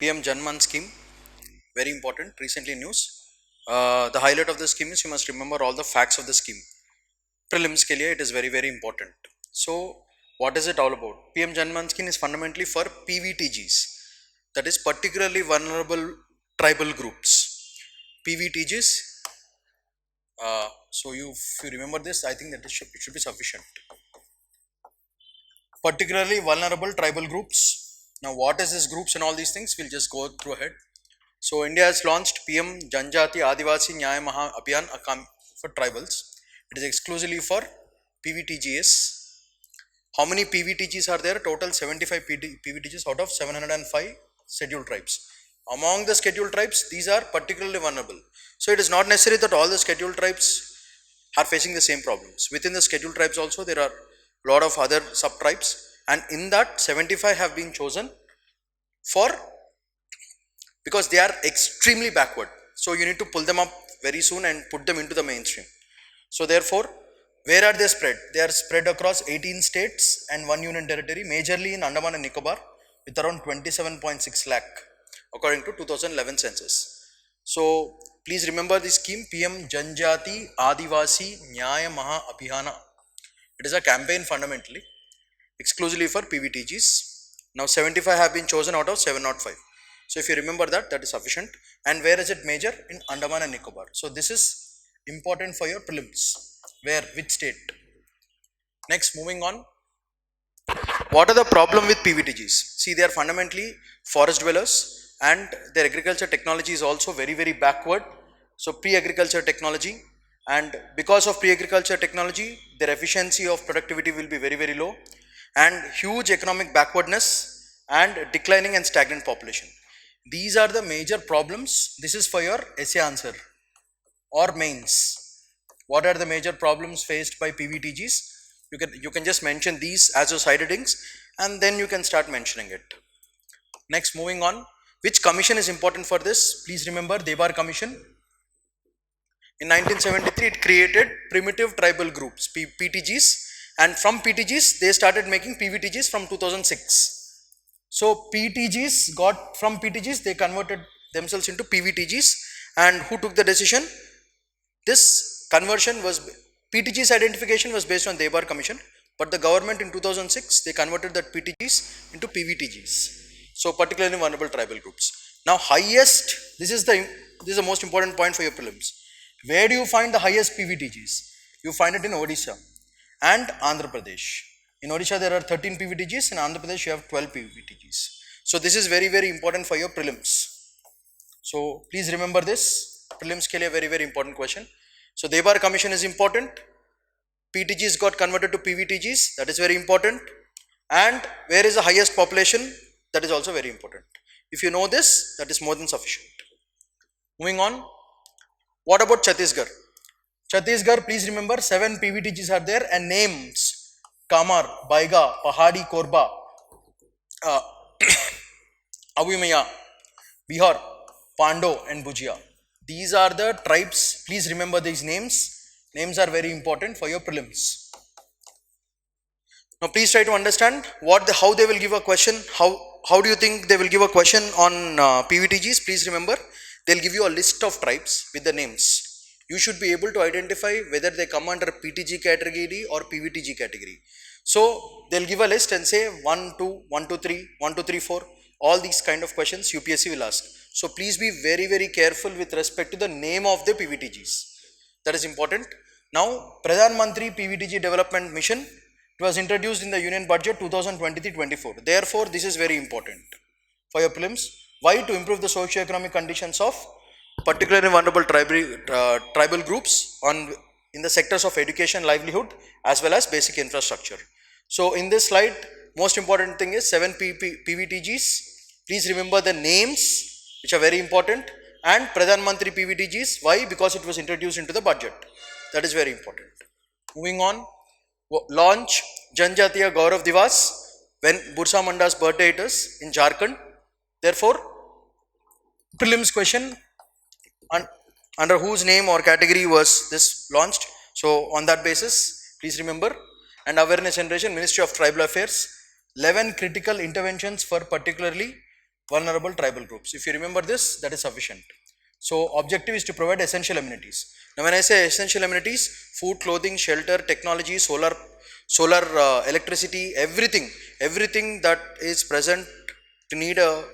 PM-JANMAN scheme, very important, recently news. The highlight of the scheme is you must remember all the facts of the scheme. Prelims ke liye it is very important. So what is it all about? PM-JANMAN scheme is fundamentally for PVTGs, that is particularly vulnerable tribal groups. PVTGs, so if you remember this, I think that it should be sufficient. Particularly vulnerable tribal groups. Now what is this groups and all these things, we'll just go through ahead. So India has launched PM-JANMAN Adivasi Nyaya Maha Abhiyan for tribals. It is exclusively for PVTGs. How many PVTGs are there? Total 75 PVTGs out of 705 scheduled tribes. Among the scheduled tribes, these are particularly vulnerable. So it is not necessary that all the scheduled tribes are facing the same problems. Within the scheduled tribes also there are a lot of other sub-tribes, and in that 75 have been chosen for because they are extremely backward. So you need to pull them up very soon and put them into the mainstream. So therefore, where are they spread? They are spread across 18 states and 1 union territory, majorly in Andaman and Nicobar with around 27.6 lakh according to 2011 census. So please remember this scheme, PM-JANMAN Adivasi Nyaya Maha Abhiyana. It is a campaign fundamentally, exclusively for PVTGs. Now 75 have been chosen out of 705. So if you remember that, that is sufficient. And where is it major? In Andaman and Nicobar. So this is important for your prelims. Where? Which state? Next, moving on. What are the problem with PVTGs? See, they are fundamentally forest dwellers and their agriculture technology is also very backward. So pre-agriculture technology, and because of pre-agriculture technology, their efficiency of productivity will be very low, and huge economic backwardness and declining and stagnant population. These are the major problems. This is for your essay answer or mains. What are the major problems faced by PVTGs? You can just mention these as your side headings and then you can start mentioning it. Next, moving on. Which commission is important for this? Please remember Debar Commission. In 1973, it created primitive tribal groups, PTGs, and from PTGs, they started making PVTGs from 2006. So PTGs from PTGs, they converted themselves into PVTGs, and who took the decision? This conversion was, PTGs identification was based on Debar Commission, but the government in 2006, they converted that PTGs into PVTGs. So particularly vulnerable tribal groups. Now highest, this is the most important point for your prelims. Where do you find the highest PVTGs? You find it in Odisha and Andhra Pradesh. In Odisha there are 13 PVTGs, in Andhra Pradesh you have 12 PVTGs. So this is very important for your prelims. So please remember this, prelims ke liye very important question. So Debar Commission is important, PTGs got converted to PVTGs, that is very important, and where is the highest population, that is also very important. If you know this, that is more than sufficient. Moving on. What about Chhattisgarh? Chhattisgarh, please remember 7 PVTGs are there and names Kamar, Baiga, Pahadi, Korba, Avimaya, Bihar, Pando and Bujia. These are the tribes. Please remember these names. Names are very important for your prelims. Now please try to understand how they will give a question. How do you think they will give a question on PVTGs? Please remember, they'll give you a list of tribes with the names. You should be able to identify whether they come under PTG category or PVTG category. So they'll give a list and say 1, 2, 1, 2, 3, 1, 2, 3, 4. All these kind of questions UPSC will ask. So please be very careful with respect to the name of the PVTGs. That is important. Now, Pradhan Mantri PVTG Development Mission, it was introduced in the Union Budget 2023-24. Therefore, this is very important for your prelims. Why? To improve the socio-economic conditions of particularly vulnerable tribal groups in the sectors of education, livelihood, as well as basic infrastructure. So in this slide, most important thing is 7 PVTGs. Please remember the names, which are very important, and Pradhan Mantri PVTGs. Why? Because it was introduced into the budget. That is very important. Moving on. Launch Janjatiya Gaurav Divas when Bursa Munda's birthday it is in Jharkhand. Therefore, prelims question, under whose name or category was this launched? So on that basis, please remember. And awareness generation, Ministry of Tribal Affairs, 11 critical interventions for particularly vulnerable tribal groups. If you remember this, that is sufficient. So objective is to provide essential amenities. Now when I say essential amenities, food, clothing, shelter, technology, solar electricity, everything that is present to need a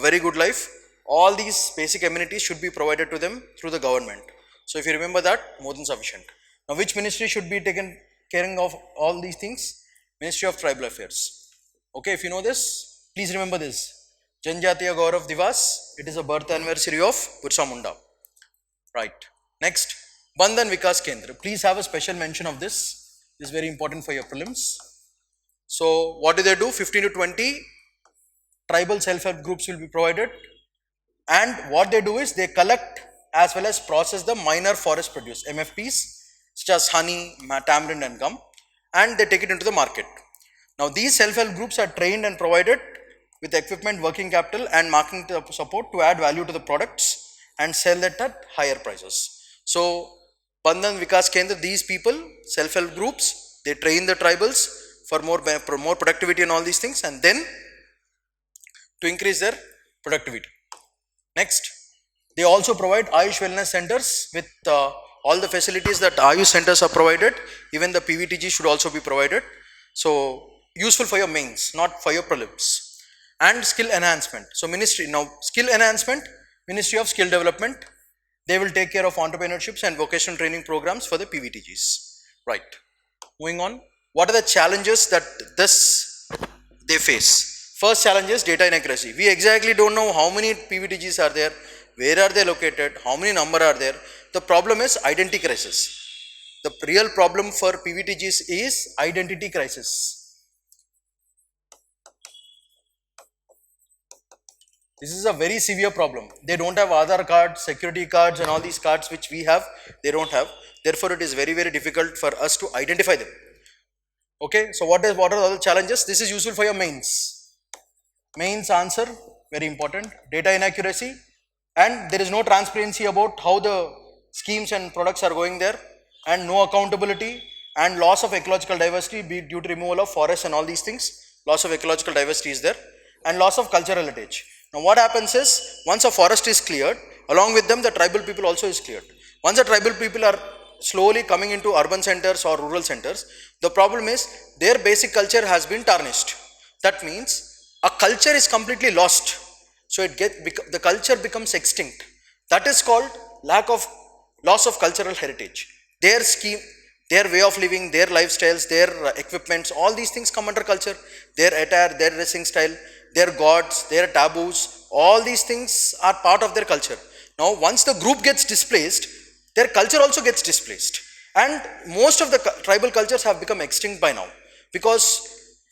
very good life, all these basic amenities should be provided to them through the government. So if you remember that, more than sufficient. Now which ministry should be taken caring of all these things? Ministry of Tribal Affairs. Okay, if you know this, please remember this. Janjatiya Gaurav Divas, it is a birth anniversary of Birsa Munda. Right. Next, Bandhan Vikas Kendra. Please have a special mention of this. This is very important for your prelims. So what do? 15 to 20 tribal self-help groups will be provided, and what they do is they collect as well as process the minor forest produce, MFPs, such as honey, tamarind and gum, and they take it into the market. Now these self-help groups are trained and provided with equipment, working capital and marketing support to add value to the products and sell it at higher prices. So Bandhan Vikas Kendra, these people, self-help groups, they train the tribals for more productivity and all these things, and then to increase their productivity. Next, they also provide Ayush Wellness Centers with all the facilities that Ayush centers are provided. Even the PVTG should also be provided. So useful for your mains, not for your prelims. And skill enhancement. So ministry, now skill enhancement, Ministry of Skill Development, they will take care of entrepreneurships and vocational training programs for the PVTGs. Right. Moving on, what are the challenges that they face? First challenge is data inaccuracy. We exactly don't know how many PVTGs are there, where are they located, how many number are there. The problem is identity crisis. The real problem for PVTGs is identity crisis. This is a very severe problem. They don't have Aadhaar cards, security cards and all these cards which we have, they don't have. Therefore, it is very, very difficult for us to identify them. Okay, so what are the other challenges? This is useful for your mains. Mains answer, very important. Data inaccuracy, and there is no transparency about how the schemes and products are going there, and no accountability, and loss of ecological diversity due to removal of forests and all these things. Loss of ecological diversity is there, and loss of cultural heritage. Now what happens is, once a forest is cleared, along with them the tribal people also is cleared. Once the tribal people are slowly coming into urban centers or rural centers, the problem is their basic culture has been tarnished. That means a culture is completely lost. So the culture becomes extinct. That is called loss of cultural heritage. Their scheme, their way of living, their lifestyles, their equipments, all these things come under culture. Their attire, their dressing style, their gods, their taboos, all these things are part of their culture. Now once the group gets displaced, their culture also gets displaced, and most of the tribal cultures have become extinct by now because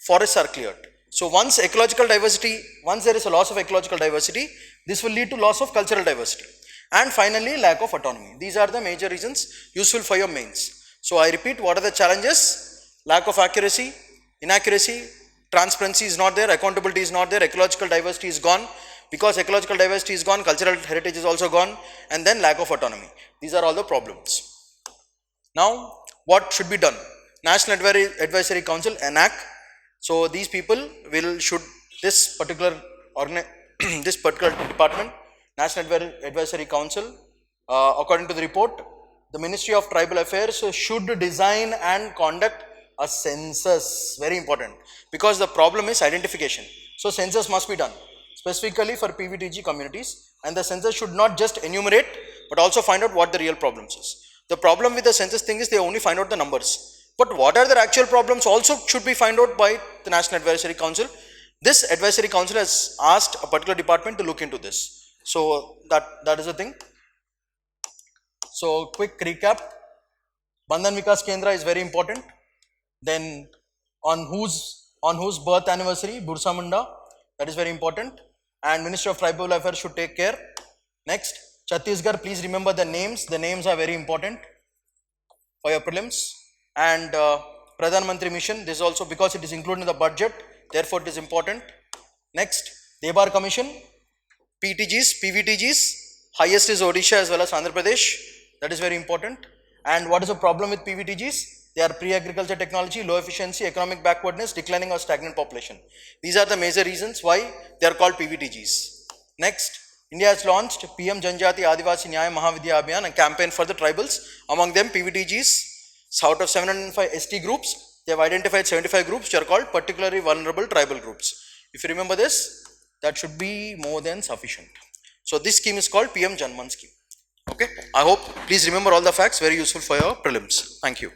forests are cleared. So once there is a loss of ecological diversity, this will lead to loss of cultural diversity, and finally lack of autonomy. These are the major reasons useful for your mains. So I repeat, what are the challenges? Lack of accuracy, inaccuracy, transparency is not there, accountability is not there, ecological diversity is gone. Because ecological diversity is gone, cultural heritage is also gone, and then lack of autonomy. These are all the problems. Now, what should be done? National Advisory Council, NAC. So these people this particular department, National Advisory Council, according to the report, the Ministry of Tribal Affairs should design and conduct a census. Very important, because the problem is identification. So census must be done specifically for PVTG communities, and the census should not just enumerate but also find out what the real problems is. The problem with the census thing is they only find out the numbers, but what are their actual problems also should be found out by the National Advisory Council. This Advisory Council has asked a particular department to look into this. So that is the thing. So quick recap, Bandhan Vikas Kendra is very important. Then on whose birth anniversary, Birsa Munda, that is very important, and Ministry of Tribal Affairs should take care. Next, Chhattisgarh, please remember the names are very important for your prelims. And Pradhan Mantri Mission, this is also because it is included in the budget, therefore it is important. Next, Debar Commission, PTGs, PVTGs, highest is Odisha as well as Andhra Pradesh, that is very important. And what is the problem with PVTGs? They are pre-agriculture technology, low efficiency, economic backwardness, declining or stagnant population. These are the major reasons why they are called PVTGs. Next, India has launched PM-JANMAN Adivasi Nyaya Mahavidya Abhiyan, a campaign for the tribals. Among them, PVTGs, out of 705 ST groups, they have identified 75 groups which are called particularly vulnerable tribal groups. If you remember this, that should be more than sufficient. So this scheme is called PM-JANMAN scheme. Okay, I hope please remember all the facts, very useful for your prelims. Thank you.